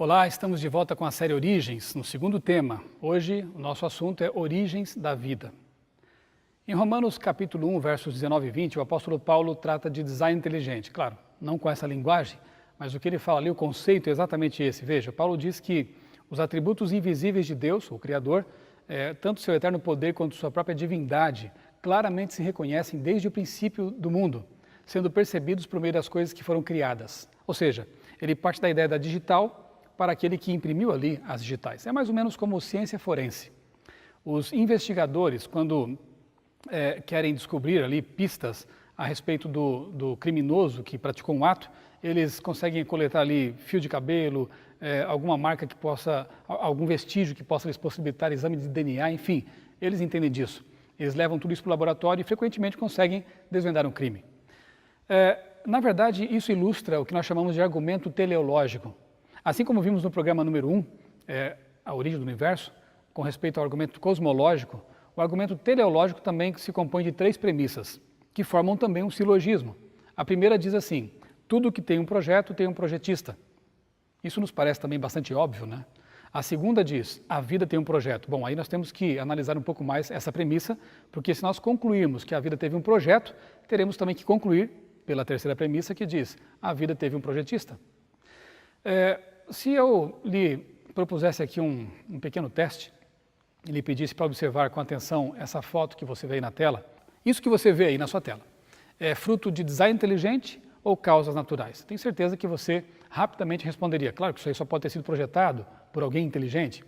Olá, estamos de volta com a série Origens, no segundo tema. Hoje, o nosso assunto é Origens da Vida. Em Romanos capítulo 1, versos 19 e 20, o apóstolo Paulo trata de design inteligente. Claro, não com essa linguagem, mas o que ele fala ali, o conceito é exatamente esse. Veja, Paulo diz que os atributos invisíveis de Deus, o Criador, tanto seu eterno poder quanto sua própria divindade, claramente se reconhecem desde o princípio do mundo, sendo percebidos por meio das coisas que foram criadas. Ou seja, ele parte da ideia da digital para aquele que imprimiu ali as digitais. É mais ou menos como ciência forense. Os investigadores, quando querem descobrir ali pistas a respeito do criminoso que praticou um ato, eles conseguem coletar ali fio de cabelo, alguma marca que possa, algum vestígio que possa lhes possibilitar exame de DNA, enfim, eles entendem disso. Eles levam tudo isso para o laboratório e frequentemente conseguem desvendar um crime. Na verdade, isso ilustra o que nós chamamos de argumento teleológico. Assim como vimos no programa número 1, a origem do universo, com respeito ao argumento cosmológico, o argumento teleológico também se compõe de 3 premissas, que formam também um silogismo. A primeira diz assim: tudo que tem um projeto tem um projetista. Isso nos parece também bastante óbvio, né? A segunda diz: a vida tem um projeto. Bom, aí nós temos que analisar um pouco mais essa premissa, porque se nós concluirmos que a vida teve um projeto, teremos também que concluir pela terceira premissa que diz: a vida teve um projetista. Se eu lhe propusesse aqui um pequeno teste, e lhe pedisse para observar com atenção essa foto que você vê aí na tela, isso que você vê aí na sua tela, é fruto de design inteligente ou causas naturais? Tenho certeza que você rapidamente responderia: claro que isso aí só pode ter sido projetado por alguém inteligente.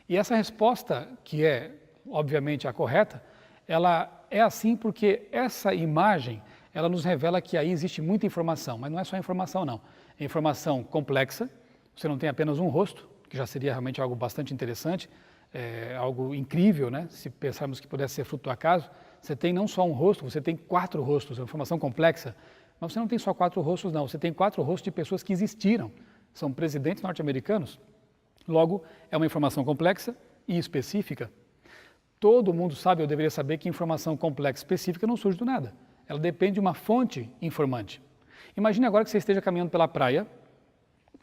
E essa resposta, que é obviamente a correta, ela é assim porque essa imagem, ela nos revela que aí existe muita informação, mas não é só informação não, é informação complexa. Você não tem apenas um rosto, que já seria realmente algo bastante interessante, algo incrível, né? Se pensarmos que pudesse ser fruto do acaso. Você tem não só um rosto, você tem 4 rostos, é uma informação complexa. Mas você não tem só 4 rostos não, você tem 4 rostos de pessoas que existiram, são presidentes norte-americanos. Logo, é uma informação complexa e específica. Todo mundo sabe, eu deveria saber, que informação complexa e específica não surge do nada. Ela depende de uma fonte informante. Imagine agora que você esteja caminhando pela praia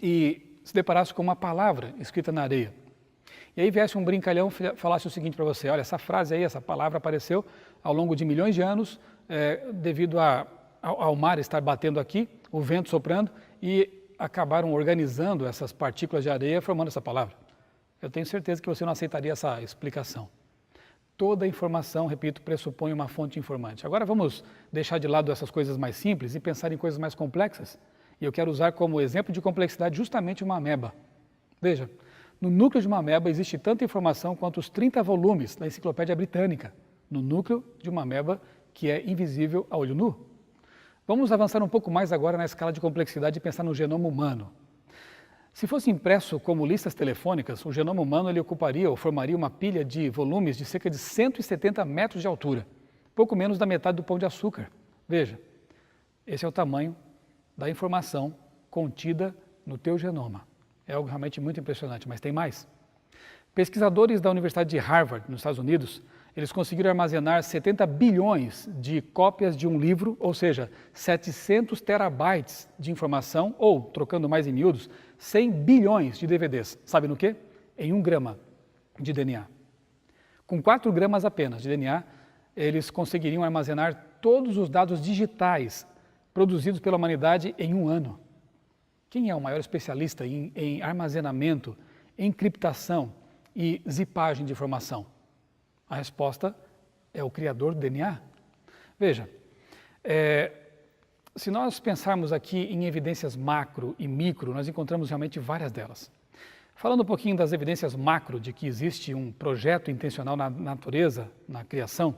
e se deparasse com uma palavra escrita na areia. E aí viesse um brincalhão e falasse o seguinte para você: olha, essa frase aí, essa palavra apareceu ao longo de milhões de anos, devido ao mar estar batendo aqui, o vento soprando, e acabaram organizando essas partículas de areia formando essa palavra. Eu tenho certeza que você não aceitaria essa explicação. Toda informação, repito, pressupõe uma fonte informante. Agora vamos deixar de lado essas coisas mais simples e pensar em coisas mais complexas. E eu quero usar como exemplo de complexidade justamente uma ameba. Veja, no núcleo de uma ameba existe tanta informação quanto os 30 volumes da Enciclopédia Britânica, no núcleo de uma ameba que é invisível a olho nu. Vamos avançar um pouco mais agora na escala de complexidade e pensar no genoma humano. Se fosse impresso como listas telefônicas, o genoma humano ele ocuparia ou formaria uma pilha de volumes de cerca de 170 metros de altura, pouco menos da metade do Pão de Açúcar. Veja, esse é o tamanho da informação contida no teu genoma. É algo realmente muito impressionante, mas tem mais. Pesquisadores da Universidade de Harvard, nos Estados Unidos, eles conseguiram armazenar 70 bilhões de cópias de um livro, ou seja, 700 terabytes de informação, ou, trocando mais em miúdos, 100 bilhões de DVDs. Sabe no quê? Em 1 grama de DNA. Com 4 gramas apenas de DNA, eles conseguiriam armazenar todos os dados digitais produzidos pela humanidade em 1 ano. Quem é o maior especialista em armazenamento, encriptação e zipagem de informação? A resposta é o criador do DNA. Veja, se nós pensarmos aqui em evidências macro e micro, nós encontramos realmente várias delas. Falando um pouquinho das evidências macro de que existe um projeto intencional na natureza, na criação,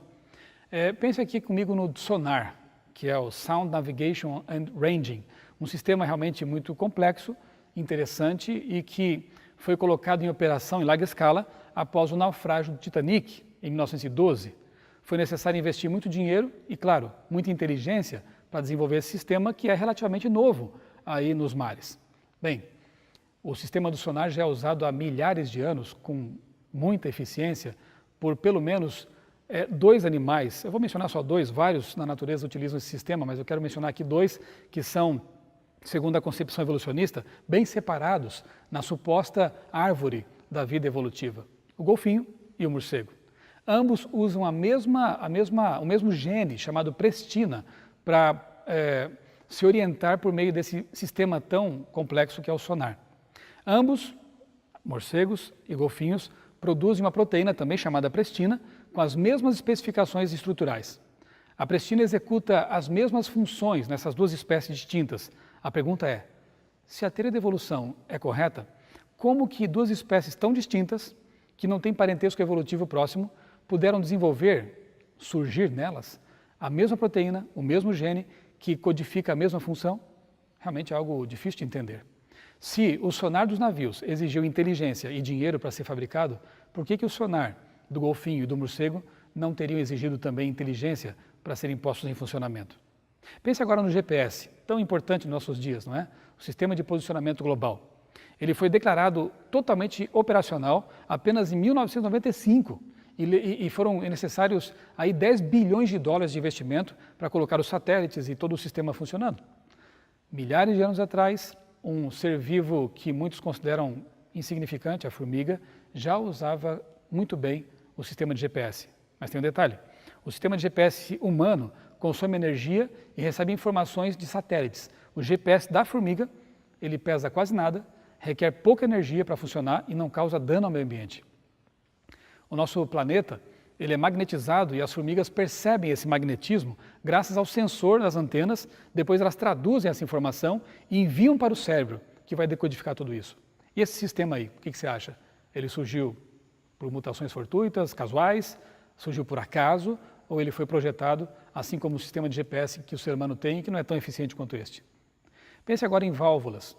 pense aqui comigo no sonar, que é o Sound Navigation and Ranging, um sistema realmente muito complexo, interessante e que foi colocado em operação em larga escala após o naufrágio do Titanic, em 1912. Foi necessário investir muito dinheiro e, claro, muita inteligência para desenvolver esse sistema que é relativamente novo aí nos mares. Bem, o sistema do sonar já é usado há milhares de anos com muita eficiência por pelo menos 2 animais. Eu vou mencionar só 2, vários na natureza utilizam esse sistema, mas eu quero mencionar aqui 2 que são segundo a concepção evolucionista, bem separados na suposta árvore da vida evolutiva, o golfinho e o morcego. Ambos usam o mesmo gene chamado prestina para se orientar por meio desse sistema tão complexo que é o sonar. Ambos, morcegos e golfinhos, produzem uma proteína também chamada prestina, com as mesmas especificações estruturais. A prestina executa as mesmas funções nessas duas espécies distintas. A pergunta é, se a teoria da evolução é correta, como que duas espécies tão distintas, que não têm parentesco evolutivo próximo, puderam surgir nelas, a mesma proteína, o mesmo gene, que codifica a mesma função? Realmente é algo difícil de entender. Se o sonar dos navios exigiu inteligência e dinheiro para ser fabricado, por que o sonar do golfinho e do morcego não teriam exigido também inteligência para serem postos em funcionamento? Pense agora no GPS, tão importante nos nossos dias, não é? O Sistema de Posicionamento Global. Ele foi declarado totalmente operacional apenas em 1995 e foram necessários aí 10 bilhões de dólares de investimento para colocar os satélites e todo o sistema funcionando. Milhares de anos atrás, um ser vivo que muitos consideram insignificante, a formiga, já usava muito bem o sistema de GPS. Mas tem um detalhe, o sistema de GPS humano consome energia e recebe informações de satélites. O GPS da formiga, ele pesa quase nada, requer pouca energia para funcionar e não causa dano ao meio ambiente. O nosso planeta, ele é magnetizado e as formigas percebem esse magnetismo graças ao sensor das antenas, depois elas traduzem essa informação e enviam para o cérebro, que vai decodificar tudo isso. E esse sistema aí, o que você acha? Ele surgiu por mutações fortuitas, casuais, surgiu por acaso, ou ele foi projetado, assim como o sistema de GPS que o ser humano tem e que não é tão eficiente quanto este? Pense agora em válvulas.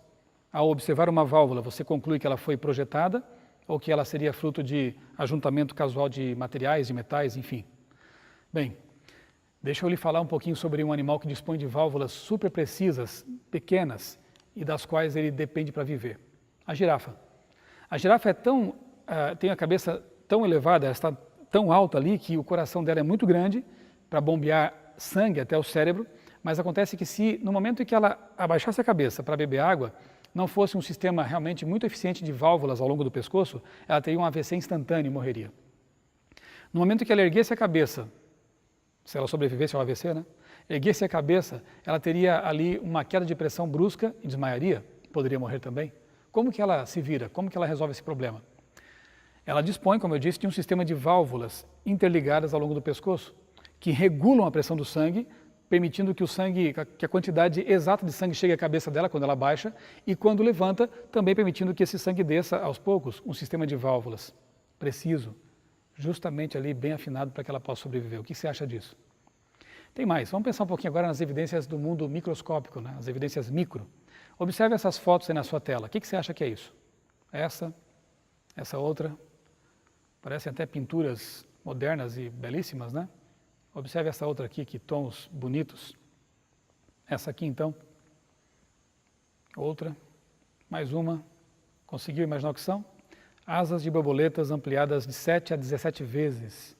Ao observar uma válvula, você conclui que ela foi projetada ou que ela seria fruto de ajuntamento casual de materiais, de metais, enfim. Bem, deixa eu lhe falar um pouquinho sobre um animal que dispõe de válvulas super precisas, pequenas, e das quais ele depende para viver. A girafa. A girafa tem a cabeça tão elevada, está tão alta ali, que o coração dela é muito grande para bombear sangue até o cérebro, mas acontece que se no momento em que ela abaixasse a cabeça para beber água, não fosse um sistema realmente muito eficiente de válvulas ao longo do pescoço, ela teria um AVC instantâneo e morreria. No momento em que ela erguesse a cabeça, se ela sobrevivesse ao AVC, né? Erguesse a cabeça, ela teria ali uma queda de pressão brusca e desmaiaria, poderia morrer também. Como que ela se vira? Como que ela resolve esse problema? Ela dispõe, como eu disse, de um sistema de válvulas interligadas ao longo do pescoço, que regulam a pressão do sangue, permitindo que a quantidade exata de sangue chegue à cabeça dela quando ela baixa e quando levanta, também permitindo que esse sangue desça aos poucos, um sistema de válvulas preciso, justamente ali bem afinado para que ela possa sobreviver. O que você acha disso? Tem mais, vamos pensar um pouquinho agora nas evidências do mundo microscópico, né? As evidências micro. Observe essas fotos aí na sua tela, o que você acha que é isso? Essa outra, parecem até pinturas modernas e belíssimas, né? Observe essa outra aqui, que tons bonitos. Essa aqui, então. Outra. Mais uma. Conseguiu imaginar o que são? Asas de borboletas ampliadas de 7 a 17 vezes.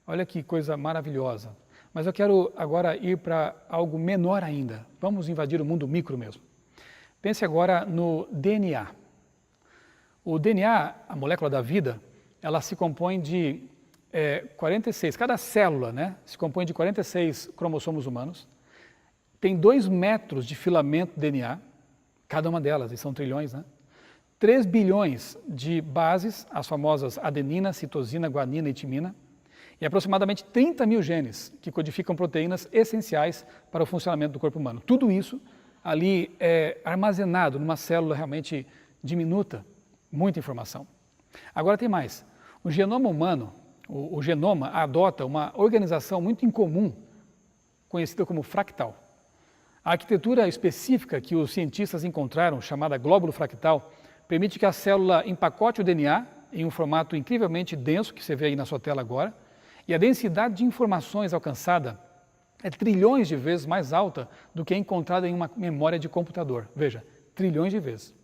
Olha que coisa maravilhosa. Mas eu quero agora ir para algo menor ainda. Vamos invadir o mundo micro mesmo. Pense agora no DNA. O DNA, a molécula da vida, ela se compõe de 46, cada célula, né, se compõe de 46 cromossomos humanos, tem 2 metros de filamento DNA, cada uma delas, e são trilhões, né? 3 bilhões de bases, as famosas adenina, citosina, guanina e timina, e aproximadamente 30 mil genes que codificam proteínas essenciais para o funcionamento do corpo humano. Tudo isso ali é armazenado numa célula realmente diminuta, muita informação. Agora tem mais, o genoma humano, o genoma adota uma organização muito incomum, conhecida como fractal. A arquitetura específica que os cientistas encontraram, chamada glóbulo fractal, permite que a célula empacote o DNA em um formato incrivelmente denso, que você vê aí na sua tela agora, e a densidade de informações alcançada é trilhões de vezes mais alta do que é encontrada em uma memória de computador. Veja, trilhões de vezes.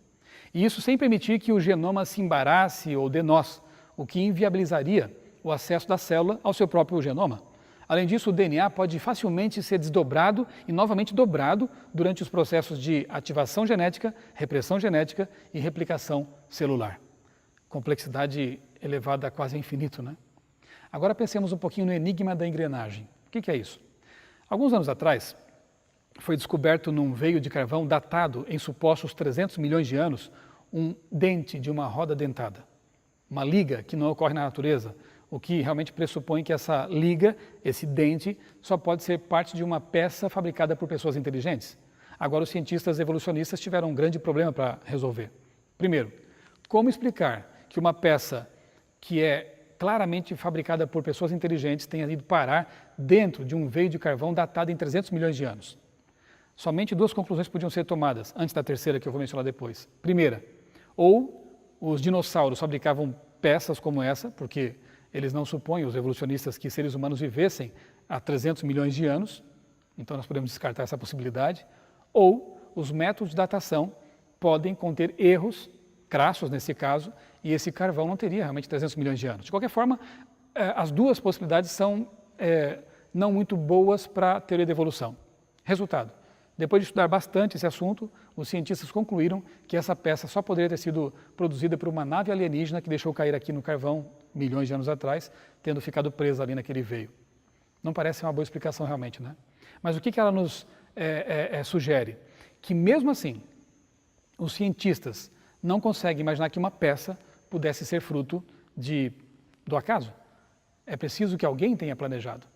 E isso sem permitir que o genoma se embarace ou dê nós, o que inviabilizaria o acesso da célula ao seu próprio genoma. Além disso, o DNA pode facilmente ser desdobrado e novamente dobrado durante os processos de ativação genética, repressão genética e replicação celular. Complexidade elevada a quase infinito, né? Agora pensemos um pouquinho no enigma da engrenagem. O que é isso? Alguns anos atrás, foi descoberto num veio de carvão datado em supostos 300 milhões de anos um dente de uma roda dentada. Uma liga que não ocorre na natureza, o que realmente pressupõe que essa liga, esse dente, só pode ser parte de uma peça fabricada por pessoas inteligentes. Agora, os cientistas evolucionistas tiveram um grande problema para resolver. Primeiro, como explicar que uma peça que é claramente fabricada por pessoas inteligentes tenha ido parar dentro de um veio de carvão datado em 300 milhões de anos? Somente duas conclusões podiam ser tomadas, antes da terceira que eu vou mencionar depois. Primeira, ou os dinossauros fabricavam peças como essa, porque eles não supõem, os evolucionistas, que seres humanos vivessem há 300 milhões de anos, então nós podemos descartar essa possibilidade, ou os métodos de datação podem conter erros, crassos nesse caso, e esse carvão não teria realmente 300 milhões de anos. De qualquer forma, as duas possibilidades são não muito boas para a teoria da evolução. Resultado, depois de estudar bastante esse assunto, os cientistas concluíram que essa peça só poderia ter sido produzida por uma nave alienígena que deixou cair aqui no carvão milhões de anos atrás, tendo ficado presa ali naquele veio. Não parece uma boa explicação realmente, né? Mas o que ela nos sugere? Que mesmo assim, os cientistas não conseguem imaginar que uma peça pudesse ser fruto do acaso. É preciso que alguém tenha planejado.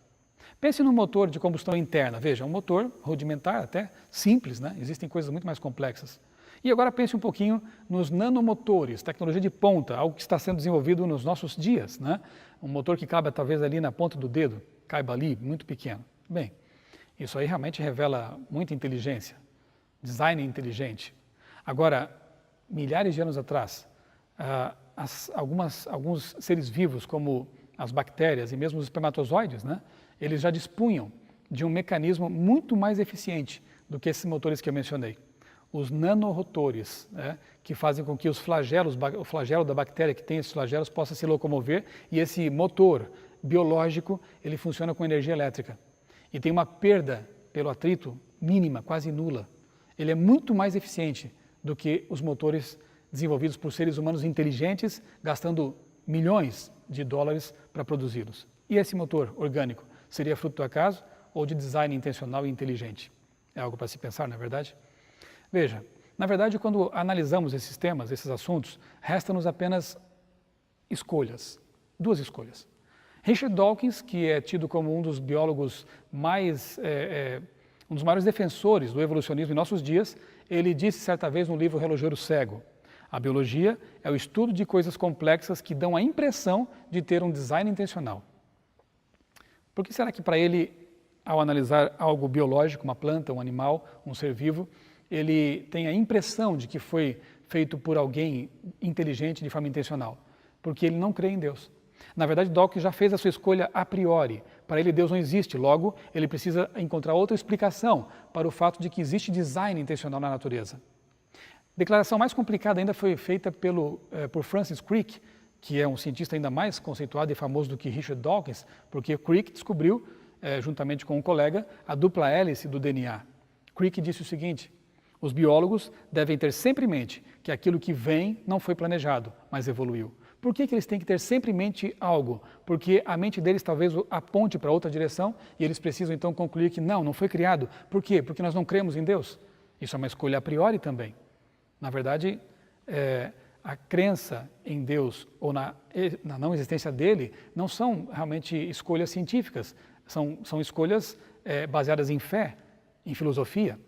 Pense num motor de combustão interna. Veja, um motor rudimentar, até simples, né? Existem coisas muito mais complexas. E agora pense um pouquinho nos nanomotores, tecnologia de ponta, algo que está sendo desenvolvido nos nossos dias, né? Um motor que cabe talvez ali na ponta do dedo, caiba ali, muito pequeno. Bem, isso aí realmente revela muita inteligência, design inteligente. Agora, milhares de anos atrás, alguns seres vivos, como as bactérias e mesmo os espermatozoides, né? Eles já dispunham de um mecanismo muito mais eficiente do que esses motores que eu mencionei. Os nanorotores, né, que fazem com que o flagelo da bactéria que tem esses flagelos possa se locomover, e esse motor biológico, ele funciona com energia elétrica. E tem uma perda pelo atrito mínima, quase nula. Ele é muito mais eficiente do que os motores desenvolvidos por seres humanos inteligentes, gastando milhões de dólares para produzi-los. E esse motor orgânico seria fruto do acaso ou de design intencional e inteligente? É algo para se pensar, não é verdade? Veja, na verdade, quando analisamos esses temas, esses assuntos, resta-nos apenas escolhas, duas escolhas. Richard Dawkins, que é tido como um dos biólogos um dos maiores defensores do evolucionismo em nossos dias, ele disse certa vez no livro Relojoeiro Cego: a biologia é o estudo de coisas complexas que dão a impressão de ter um design intencional. Por que será que para ele, ao analisar algo biológico, uma planta, um animal, um ser vivo, ele tem a impressão de que foi feito por alguém inteligente de forma intencional? Porque ele não crê em Deus. Na verdade, Dawkins já fez a sua escolha a priori. Para ele, Deus não existe. Logo, ele precisa encontrar outra explicação para o fato de que existe design intencional na natureza. A declaração mais complicada ainda foi feita por Francis Crick, que é um cientista ainda mais conceituado e famoso do que Richard Dawkins, porque Crick descobriu, juntamente com um colega, a dupla hélice do DNA. Crick disse o seguinte: os biólogos devem ter sempre em mente que aquilo que vem não foi planejado, mas evoluiu. Por que eles têm que ter sempre em mente algo? Porque a mente deles talvez aponte para outra direção e eles precisam então concluir que não foi criado. Por quê? Porque nós não cremos em Deus. Isso é uma escolha a priori também. Na verdade, a crença em Deus ou na não existência dele não são realmente escolhas científicas, são escolhas baseadas em fé, em filosofia.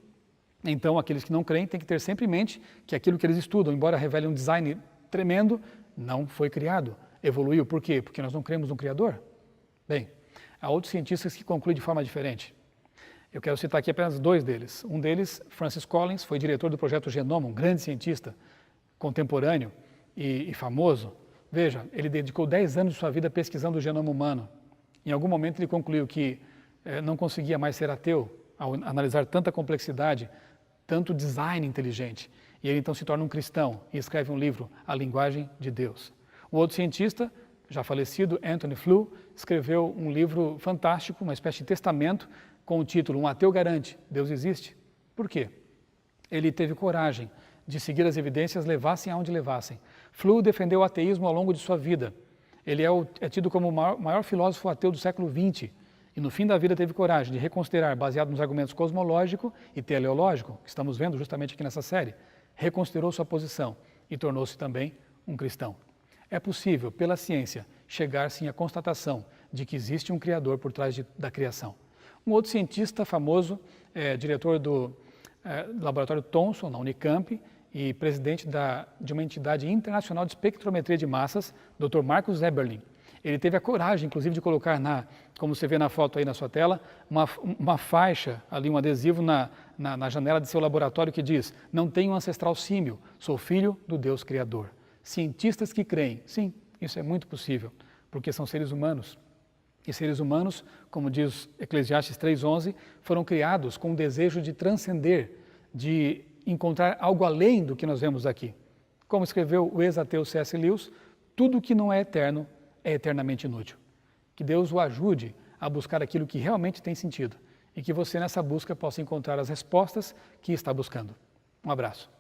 Então, aqueles que não creem têm que ter sempre em mente que aquilo que eles estudam, embora revele um design tremendo, não foi criado, evoluiu. Por quê? Porque nós não cremos no Criador? Bem, há outros cientistas que concluem de forma diferente. Eu quero citar aqui apenas dois deles. Um deles, Francis Collins, foi diretor do projeto Genoma, um grande cientista contemporâneo e famoso. Veja, ele dedicou 10 anos de sua vida pesquisando o genoma humano. Em algum momento ele concluiu que não conseguia mais ser ateu ao analisar tanta complexidade, tanto design inteligente. E ele então se torna um cristão e escreve um livro, A Linguagem de Deus. Um outro cientista, já falecido, Anthony Flew, escreveu um livro fantástico, uma espécie de testamento, com o título Um Ateu Garante, Deus Existe. Por quê? Ele teve coragem de seguir as evidências, levassem aonde levassem. Fluh defendeu o ateísmo ao longo de sua vida. Ele é tido como o maior filósofo ateu do século XX. E no fim da vida teve coragem de reconsiderar, baseado nos argumentos cosmológico e teleológico, que estamos vendo justamente aqui nessa série, reconsiderou sua posição e tornou-se também um cristão. É possível, pela ciência, chegar sim à constatação de que existe um Criador por trás da criação. Um outro cientista famoso, diretor do laboratório Thomson, na Unicamp, e presidente de uma entidade internacional de espectrometria de massas, Dr. Marcus Eberlin. Ele teve a coragem, inclusive, de colocar, como você vê na foto aí na sua tela, uma faixa, ali um adesivo na janela de seu laboratório que diz: não tenho ancestral símil, sou filho do Deus Criador. Cientistas que creem, sim, isso é muito possível, porque são seres humanos. E seres humanos, como diz Eclesiastes 3:11, foram criados com o desejo de transcender, de encontrar algo além do que nós vemos aqui. Como escreveu o ex-ateu C.S. Lewis, tudo que não é eterno é eternamente inútil. Que Deus o ajude a buscar aquilo que realmente tem sentido e que você nessa busca possa encontrar as respostas que está buscando. Um abraço.